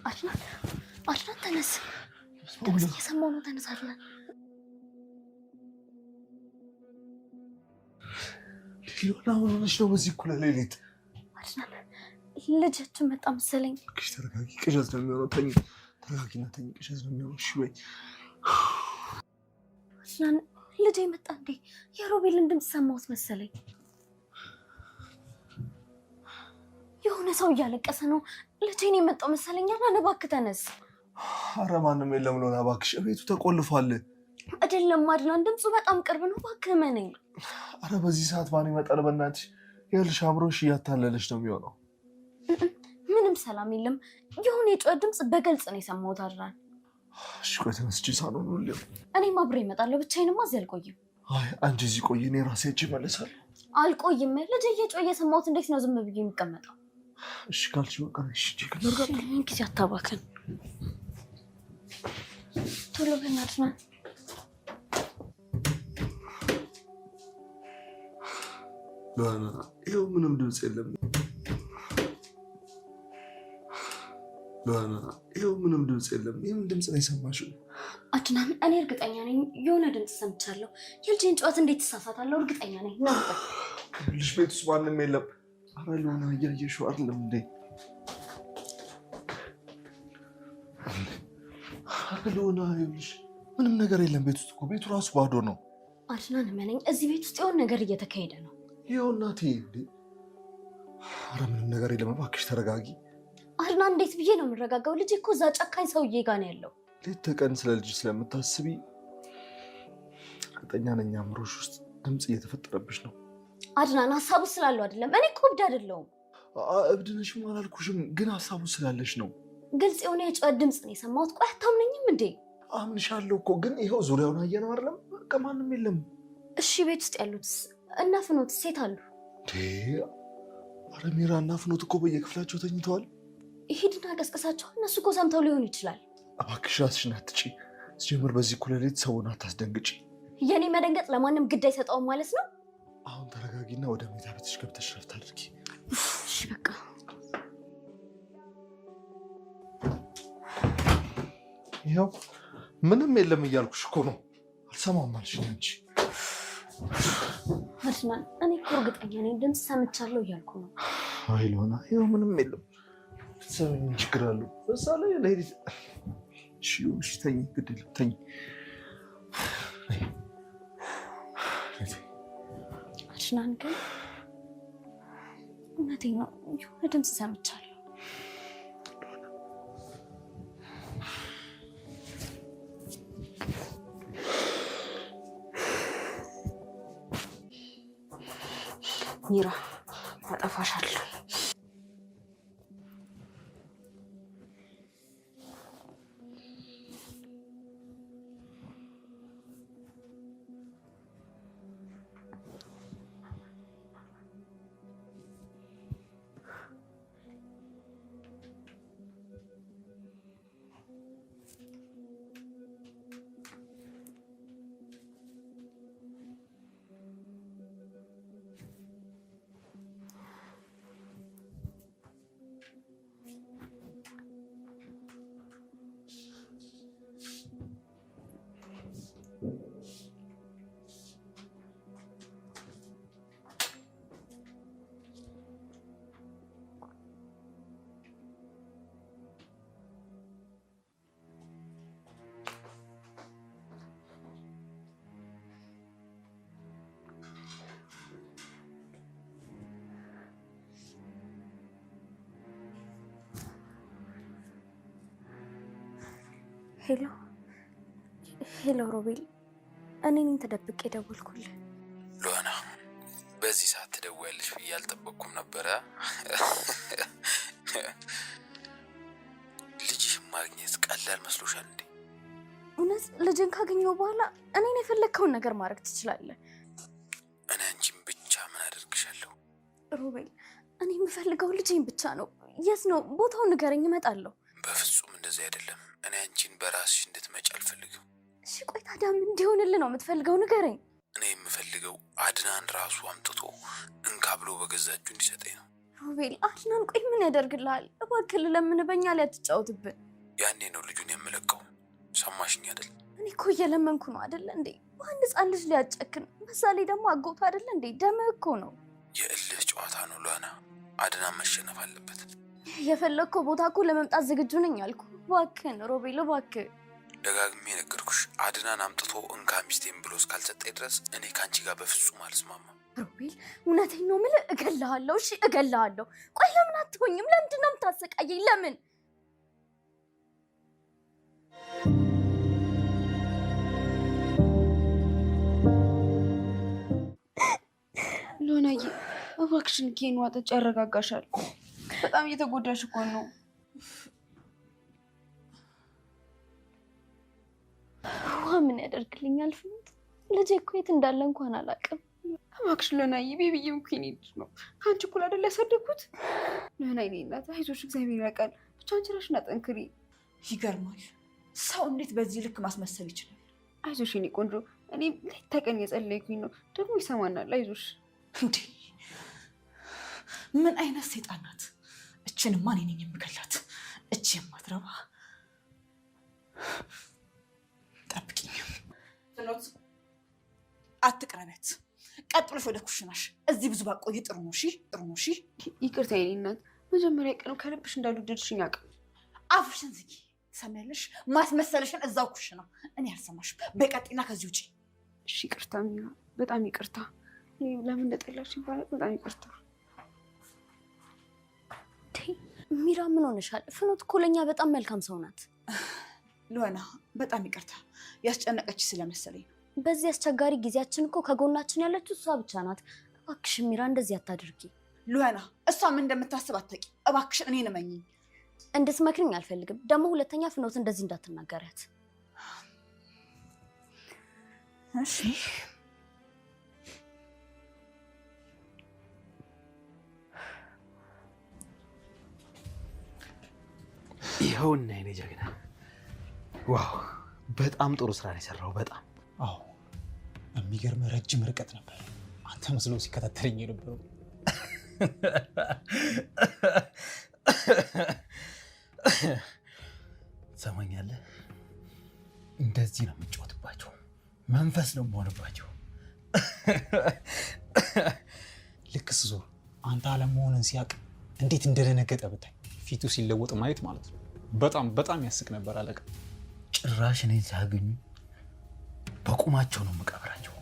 አድናን ተነስ። ድምፅ እየሰማሁ ነው። ተነስ አድናን። ሊሆን ምን ሆነሽ ነው በዚህ እኩለ ሌሊት? አድናን ልጃችን መጣ መሰለኝ። እሺ ተረጋጊ። ቅዠት ነው የሚሆነው። ተኝ፣ ተረጋጊና ተኝ። ቅዠት ነው የሚሆነው። እሺ በይ። አድናን ልጄ መጣ እንዴ? የሮቤልን ድምፅ ሰማሁት መሰለኝ። የሆነ ሰው እያለቀሰ ነው። ልጄን የመጣው መሰለኝ። አድናን እባክህ ተነስ። ኧረ ማንም የለም ሎና፣ እባክሽ ቤቱ ተቆልፏል። አይደለም አድናን፣ ድምፁ በጣም ቅርብ ነው። እባክህ እመነኝ። ኧረ በዚህ ሰዓት ማን ይመጣል? በእናትሽ ይኸውልሽ፣ አብሮሽ እያታለለሽ ነው የሚሆነው። ምንም ሰላም የለም። የሆነ የጩኸት ድምፅ በግልጽ ነው የሰማሁት አድናን። እሺ ቆይ ተመስጪ ሳሎን ነው ልየው። እኔም አብሬ እመጣለሁ። ብቻዬንማ እዚህ አልቆይም። አይ አንቺ እዚህ ቆይ፣ እኔ ራሴ እጅ እመለሳለሁ። አልቆይም። ልጄ እየጮኸ እየሰማሁት እንዴት ነው ዝም ብዬ የሚቀመጠው? እሺ ካልሽ በቃ እሺ። ቼክ እናድርግ። ጊዜ አታባክን። ቶሎ በል አድናን። ሎና ይኸው ምንም ድምፅ የለም። ሎና ይኸው ምንም ድምፅ የለም። የምን ድምፅ ነው የሰማሽው? አድናን እኔ እርግጠኛ ነኝ የሆነ ድምፅ ሰምቻለሁ። የልጄን ጨዋታ እንዴት ትሳሳታለሁ? እርግጠኛ ነኝ ነው። ልጅ ቤት ውስጥ ማንም የለም። ኧረ ሎና እያየሽው አይደለም እንዴ? ኧረ ሎና ይኸውልሽ ምንም ነገር የለም ቤት ውስጥ እኮ። ቤቱ ራሱ ባዶ ነው። አድናን እመነኝ፣ እዚህ ቤት ውስጥ የሆነ ነገር እየተካሄደ ነው። ይኸው እናቴ እንዴ! ኧረ ምንም ነገር የለም። እባክሽ ተረጋጊ። አድናን እንዴት ብዬ ነው የምረጋጋው? ልጄ እኮ እዛ ጨካኝ ሰውዬ ጋር ነው ያለው። ሌት ተቀን ስለ ልጅ ስለምታስቢ እርግጠኛ ነኝ አእምሮሽ ውስጥ ድምፅ እየተፈጠረብሽ ነው። አድናን ሀሳቡ ስላለው አይደለም። እኔ እኮ እብድ አይደለሁም። እብድ ነሽም አላልኩሽም፣ ግን ሀሳቡ ስላለሽ ነው። ግልጽ የሆነ የጩኸት ድምፅ ነው የሰማሁት። ቆይ አታምነኝም እንዴ? አምንሻለሁ እኮ፣ ግን ይኸው ዙሪያውን አየነው አይደለም? በቃ ማንም የለም። እሺ ቤት ውስጥ ያሉትስ? እና ፍኖት ሴት አሉ? ኧረ ሚራ እና ፍኖት እኮ በየክፍላቸው ተኝተዋል። ሂድና ቀስቀሳቸው። እነሱ እኮ ሰምተው ሊሆን ይችላል። እባክሽ ራስሽን አትጪ። ሲጀምር በዚህ እኩለ ሌሊት ሰውን አታስደንግጪ። የኔ መደንገጥ ለማንም ግድ አይሰጠውም ማለት ነው። አሁን ተረጋጊና ወደ መኝታ ቤትሽ ገብተሽ ረፍት አድርጊ። እሺ በቃ ይኸው ምንም የለም እያልኩሽ እኮ ነው። አልሰማም አልሽኝ አንቺ። አድናን እኔ እኮ እርግጠኛ ነኝ ድምፅ ሰምቻለሁ እያልኩ ነው። አይ ሎና ይኸው ምንም የለም። ሰምኝ ችግር አለው በዛ ላይ ለሄድ። እሺ ተኝ፣ ግድ የለም ተኝ። አድናን ግን እውነቴን ነው፣ የሆነ ድምፅ ሰምቻለሁ። ሚራ አጠፋሻለሁ። ሄሎ ሮቤል፣ እኔ ነኝ ተደብቄ ደወልኩልህ። ሎና በዚህ ሰዓት ትደውያለሽ ብዬ አልጠበቅኩም ነበረ። ልጅሽ ማግኘት ቀላል መስሎሻል እንዴ? እውነት ልጅን ካገኘው በኋላ እኔን የፈለግከውን ነገር ማድረግ ትችላለህ። እኔ አንቺን ብቻ ምን አደርግሻለሁ? ሮቤል፣ እኔ የምፈልገው ልጅን ብቻ ነው። የት ነው ቦታውን ንገረኝ፣ እመጣለሁ። በፍጹም እንደዚህ አይደለም። እኔ አንቺን በራስሽ እንድትመጪ አልፈልግም። እሺ ቆይ ታዲያ ምን እንዲሆንልህ ነው የምትፈልገው? ንገረኝ። እኔ የምፈልገው አድናን ራሱ አምጥቶ እንካ ብሎ በገዛ እጁ እንዲሰጠኝ ነው። ሮቤል አድናን ቆይ ምን ያደርግልሃል? እባክህ ለምን በእኛ ላይ አትጫወትብን? ያኔ ነው ልጁን የምለቀው። ሰማሽኝ አይደል? እኔ እኮ እየለመንኩ ነው አይደል እንዴ? አንድ ህፃን ልጅ ሊያጨክን በዛ ላይ ደግሞ አጎት አይደል እንዴ? ደምህ እኮ ነው። የእልህ ጨዋታ ነው ሉዋና። አድናን መሸነፍ አለበት። የፈለግከው ቦታ እኮ ለመምጣት ዝግጁ ነኝ አልኩ። እባክህን ሮቤል እባክህ። ደጋግሜ ነገርኩሽ። አድናን አምጥቶ እንካ ሚስቴን ብሎ እስካልሰጠኝ ድረስ እኔ ከአንቺ ጋር በፍጹም አልስማማም። ሮቤል እውነቴን ነው የምልህ፣ እገልሃለሁ። እሺ እገልሃለሁ። ቆይ ለምን አትሆኝም? ለምንድን ነው የምታሰቃየኝ? ለምን? ሉዋናዬ እባክሽን ኬን ዋጠጭ ያረጋጋሻል። በጣም እየተጎዳሽ እኮ ነው። ውሃ ምን ያደርግልኛል? ፍኑት ልጄ እኮ የት እንዳለ እንኳን አላውቅም። እባክሽ ሉዋናዬ፣ ቤቢዬም እኮ የኔ ልጅ ነው። ከአንቺ እኩል አይደል ያሳደግኩት? ሉዋናዬ የኔ እናት አይዞሽ፣ እግዚአብሔር ያውቃል። ብቻ አንቺ እራስሽን አጠንክሪ። ይገርማል። ሰው እንዴት በዚህ ልክ ማስመሰል ይችላል? አይዞሽ የኔ ቆንጆ፣ እኔ ሌት ተቀን የጸለይኩኝ ነው። ደግሞ ይሰማናል። አይዞሽ። እንዴ ምን አይነት ሰይጣን ናት? እችንማ እኔ ነኝ የምገላት። እች የማትረባ ጠብቂኝ። ፍኖት አትቅረቢያት። ቀጥ ብለሽ ወደ ኩሽናሽ። እዚህ ብዙ ባቆይ ጥሩ ነው። እሺ ጥሩ ነው። እሺ ይቅርታ የኔ እናት፣ መጀመሪያ ቀኑ ከልብሽ እንዳልወደድሽኝ አውቃለሁ። አፍሽን ዝጊ። ትሰሚያለሽ? ማስመሰልሽን እዛው ኩሽና። እኔ አልሰማሽም። በቀጤና ከዚህ ውጪ። እሺ ይቅርታ ሚራ፣ በጣም ይቅርታ። ለምን እንደጠላሽ ይባላል። በጣም ይቅርታ። ሚራ ምን ሆነሻል? ፍኖት እኮ ለእኛ በጣም መልካም ሰው ናት። ሉዋና በጣም ይቅርታ፣ ያስጨነቀች ስለመሰለኝ ነው። በዚህ አስቸጋሪ ጊዜያችን እኮ ከጎናችን ያለችው እሷ ብቻ ናት። እባክሽ ሚራ እንደዚህ አታድርጊ። ሉዋና እሷ ምን እንደምታስብ አታውቂ። እባክሽን እኔን እመኚኝ። እንድትመክርኝ አልፈልግም። ደግሞ ሁለተኛ ፍኖት እንደዚህ እንዳትናገሪያት እሺ? ይኸውና የኔ ጀግና። ዋው በጣም ጥሩ ስራ ነው የሰራው። በጣም አዎ፣ የሚገርም ረጅም ርቀት ነበር አንተ መስሎ ሲከታተለኝ የነበረው። ሰማኛለህ? እንደዚህ ነው የምጫወትባቸው። መንፈስ ነው የምሆንባቸው። ልክ ስዞር አንተ አለመሆንን ሲያውቅ እንዴት እንደደነገጠ ብታይ። ፊቱ ሲለወጥ ማየት ማለት ነው። በጣም ያስቅ ነበር አለቃ። ጭራሽ እኔን ሲያገኙ በቁማቸው ነው የምቀብራቸው።